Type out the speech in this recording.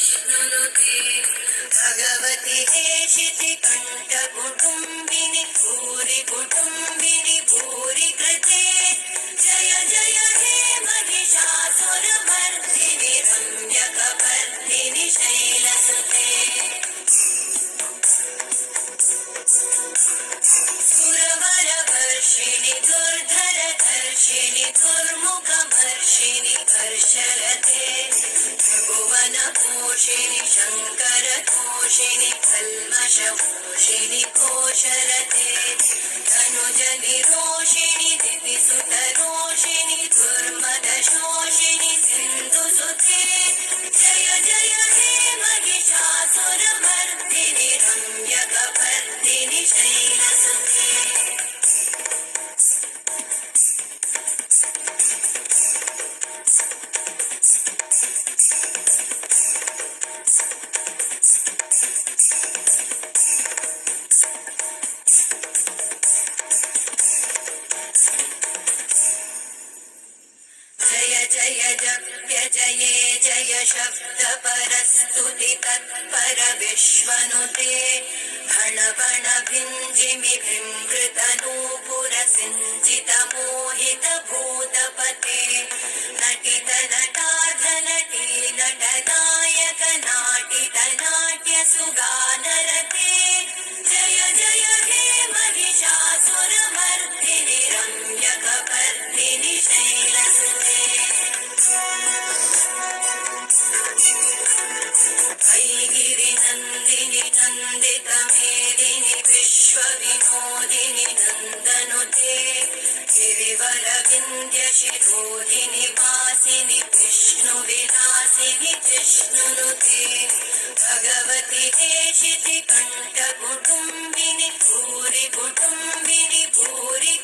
विष्णुनुते भगवति हेशिति कण्ठकुटुम्बिनि भूरि कुटुम्बिनि भूरि कृते जय जय हे महिषासुरमर्दिनि रम्यकपर्दिनि शैलसुते सुरवरवर्षिणि दुर्धरधर्षिणि दुर्मुखमर्षिणि कर्षरते त्रिभुवनपोषिणि शङ्करतोषिणि कल्मषपोषिणि कोशरते तनुजनिरोषिणि दितिसुतरोषिणि दुर्मदशोषिणि सिन्धुसुते जय जय हे महिषासुरमर्दिनि रम्यकपर्दिनि शैलसुते जय जय जप्यजये जय शब्दपरस्तुति तत्पर विश्वनुते भणभण भिञ्जिमि भृङ्कृतनूपुरसिञ्चितमोहितभूतपते नटित नटार्धनटी नटनायक नाटित नाट्यसुगानरते जय जय हे महिषासुरमर्दिनि रम्यकपर्दिनि शैलसुते ऐगिरिनन्दिनि नन्दितमेदिनि विश्वविनोदिनि नन्दनुते गिरिवरविन्द्यशिरोधिनि वासिनि विष्णुविलासिनि जिष्णुनुते भगवति हेशिति कण्ठकुटुम्बिनि भूरि कुटुम्बिनि भूरि